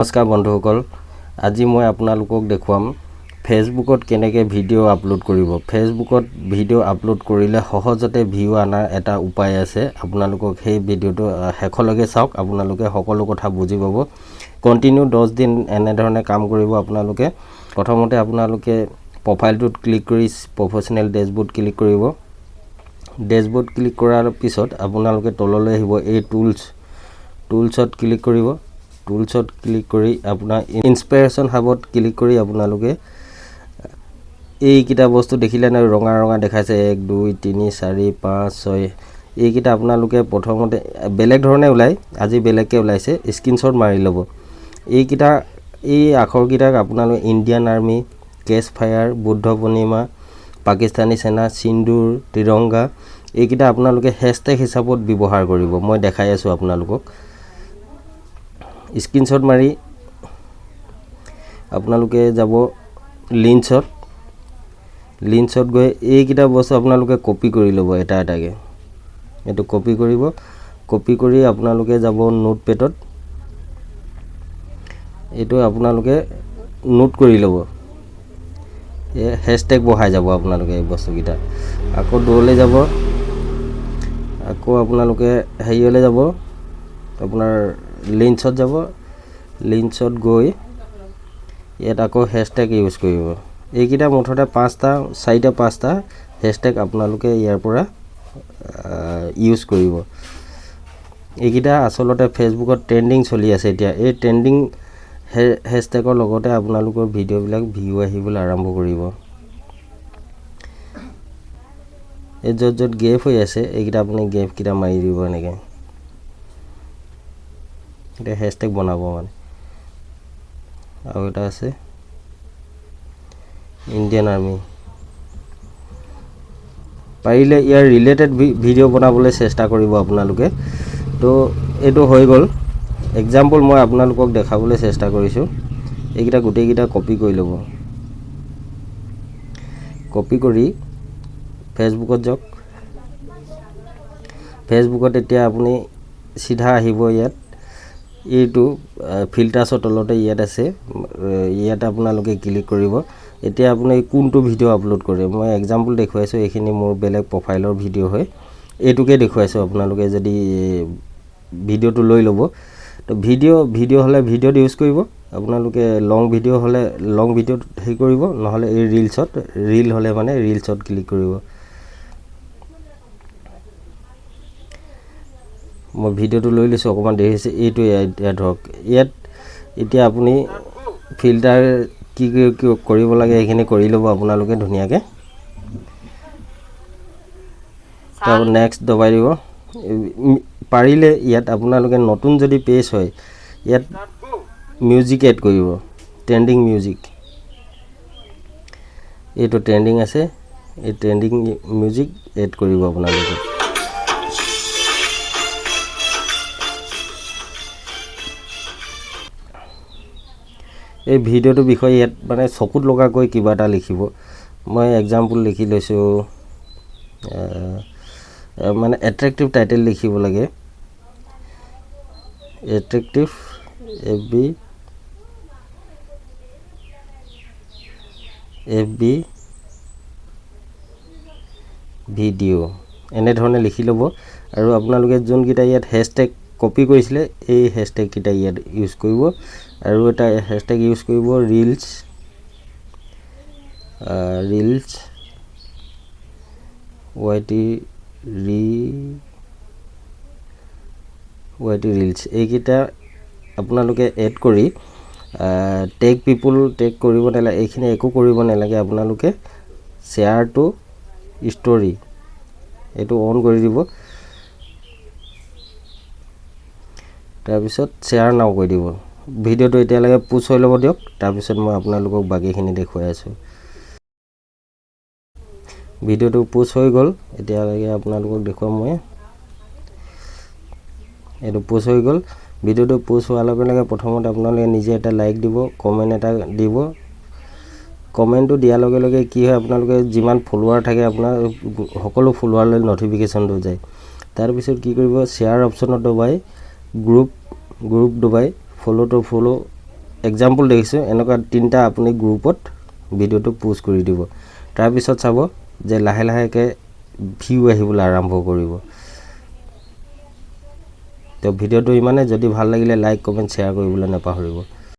নমস্কাৰ বন্ধুসকল, আজি মই আপোনালোকক দেখুৱাম ফেচবুকত কেনেকৈ ভিডিঅ' আপলোড কৰিব। ফেচবুকত ভিডিঅ' আপলোড কৰিলে সহজতে ভিউ আনাৰ এটা উপায় আছে। আপোনালোকক সেই ভিডিঅ'টো শেষলৈকে চাওক, আপোনালোকে সকলো কথা বুজি পাব। কণ্টিনিউ 10 দিন এনেধৰণে কাম কৰিব আপোনালোকে। প্ৰথমতে আপোনালোকে প্ৰফাইলটোত ক্লিক কৰি প্ৰফেশ্যনেল ডেছবৰ্ড ক্লিক কৰিব। ডেছবৰ্ড ক্লিক কৰাৰ পিছত আপোনালোকে তললৈ আহিব, এই টুলছত ক্লিক কৰিব। টুলছত ক্লিক কৰি আপোনাৰ ইনস্পিৰেশ্যন হাবত ক্লিক কৰি আপোনালোকে এইকেইটা বস্তু দেখিলে ন, ৰঙা ৰঙা দেখাইছে 1 2 3 4 5 6 এইকেইটা আপোনালোকে প্ৰথমতে বেলেগ ধৰণে ওলায়, আজি বেলেগকৈ ওলাইছে, স্ক্ৰীনশ্বট মাৰি ল'ব। এই আখৰকেইটাক আপোনালোকে Indian army, ceasefire, Buddha Purnima, Pakistani সেনা, সিন্দুৰ, তিৰংগা এইকেইটা আপোনালোকে হেছটেগ হিচাপত ব্যৱহাৰ কৰিব। মই দেখাই আছোঁ আপোনালোকক। স্ক্ৰীনশ্বট মাৰি আপোনালোকে যাব লিঞ্চত গৈ এইকেইটা বস্তু আপোনালোকে কপি কৰি ল'ব এটা এটাকৈ। এইটো কপি কৰিব। কপি কৰি আপোনালোকে যাব নোটপেডত, এইটো আপোনালোকে নোট কৰি ল'ব। হেছটেগ বহাই যাব আপোনালোকে এই বস্তুকেইটা। আকৌ দূৰলৈ যাব, আকৌ আপোনালোকে হেৰিলৈ যাব, আপোনাৰ লিঞ্চত যাব। লিঞ্চত গৈ ইয়াত আকৌ হেছটেগ ইউজ কৰিব। এইকেইটা মুঠতে 4-5টা হেছটেগ আপোনালোকে ইয়াৰ পৰা ইউজ কৰিব। এইকেইটা আচলতে ফেচবুকত ট্ৰেণ্ডিং চলি আছে এতিয়া। এই ট্ৰেণ্ডিং হেছটেগৰ লগতে আপোনালোকৰ ভিডিঅ'বিলাক ভিউ আহিবলৈ আৰম্ভ কৰিব। এই য'ত গেপ হৈ আছে এইকেইটা আপুনি গেপকেইটা মাৰি দিব এনেকৈ। এটা হেছটেগ বনাব মানে। আৰু এটা আছে ইণ্ডিয়ান আৰ্মি। পাৰিলে ইয়াৰ ৰিলেটেড ভিডিঅ' বনাবলৈ চেষ্টা কৰিব আপোনালোকে। তো এইটো হৈ গ'ল। এক্সাম্পল মই আপোনালোকক দেখাবলৈ চেষ্টা কৰিছোঁ। এইকেইটা গোটেইকেইটা কপি কৰি ল'ব। কপি কৰি ফেচবুকত যাওক। ফেচবুকত এতিয়া আপুনি চিধা আহিব ইয়াত, এইটো ফিল্টাৰ্ছৰ তলতে ইয়াত আছে, ইয়াত আপোনালোকে ক্লিক কৰিব। এতিয়া আপুনি কোনটো ভিডিঅ' আপলোড কৰে, মই এক্সাম্পল দেখুৱাইছোঁ। এইখিনি মোৰ বেলেগ প্ৰফাইলৰ ভিডিঅ' হয়, এইটোকে দেখুৱাইছোঁ। আপোনালোকে যদি ভিডিঅ'টো লৈ ল'ব, তো ভিডিঅ' হ'লে ভিডিঅ'ত ইউজ কৰিব। আপোনালোকে লং ভিডিঅ' হ'লে লং ভিডিঅ'ত হেৰি কৰিব, নহ'লে এই ৰিল হ'লে মানে ৰিলছত ক্লিক কৰিব। মই ভিডিঅ'টো লৈ লৈছোঁ, অকণমান দেৰি হৈছে। এইটো ইয়াত ধৰক, ইয়াত এতিয়া আপুনি ফিল্টাৰ কি কৰিব লাগে সেইখিনি কৰি ল'ব আপোনালোকে ধুনীয়াকৈ। তাৰপৰা নেক্সট দবাই দিব। পাৰিলে ইয়াত আপোনালোকে নতুন যদি পেজ হয়, ইয়াত মিউজিক এড কৰিব, ট্ৰেণ্ডিং মিউজিক। এইটো ট্ৰেণ্ডিং আছে, এই ট্ৰেণ্ডিং মিউজিক এড কৰিব আপোনালোকে। এই ভিডিঅ'টোৰ বিষয়ে ইয়াত মানে চকুত লগাকৈ কিবা এটা লিখিব। মই এক্সাম্পল লিখি লৈছোঁ, মানে এট্ৰেক্টিভ টাইটেল লিখিব লাগে। এট্ৰেক্টিভ FB ভিডিঅ' এনেধৰণে লিখি ল'ব। আৰু আপোনালোকে যোনকেইটা ইয়াত হেছটেগ কপি কৰিছিলে এই হেছটেগকেইটা ইয়াত ইউজ কৰিব। আৰু এটা হেছটেগ ইউজ কৰিব ৰিলছ YT ৰিলছ। এইকেইটা আপোনালোকে এড কৰি টেগ পিপুল টেগ কৰিব নালাগে, এইখিনি একো কৰিব নালাগে। আপোনালোকে শ্বেয়াৰ টু ষ্টৰি এইটো অন কৰি দিব। তাৰপিছত শ্বেয়াৰ নাও কৰি দিব। ভিডিঅ'টো এতিয়ালৈকে পুছ হৈ ল'ব দিয়ক, তাৰপিছত মই আপোনালোকক বাকীখিনি দেখুৱাই আছোঁ। ভিডিঅ'টো পুছ হৈ গ'ল, এতিয়ালৈকে আপোনালোকক দেখুৱাম মই। এইটো পুছ হৈ গ'ল। ভিডিঅ'টো পুছ হোৱাৰ লগে লগে প্ৰথমতে আপোনালোকে নিজে এটা লাইক দিব, কমেণ্ট এটা দিব। কমেণ্টটো দিয়াৰ লগে লগে কি হয়, আপোনালোকে যিমান ফলোৱাৰ থাকে আপোনাৰ সকলো ফলোৱাৰলৈ ন'টিফিকেশ্যনটো যায়। তাৰপিছত কি কৰিব, শ্বেয়াৰ অপশ্যনত দবাই গ্ৰুপ দবাই ফ'ল' টু ফ'ল' এক্সাম্পল দেখিছোঁ এনেকুৱা 3টা আপুনি গ্ৰুপত ভিডিওটো পোষ্ট কৰি দিব তাৰ পিছত চাব যে লাহে লাহেকৈ ভিউ আহিবলৈ আৰম্ভ কৰিব তো ভিডিওটো ইমানে যদি ভাল লাগিলে লাইক কমেন্ট শ্বেয়াৰ কৰিবলৈ নাপাহৰিব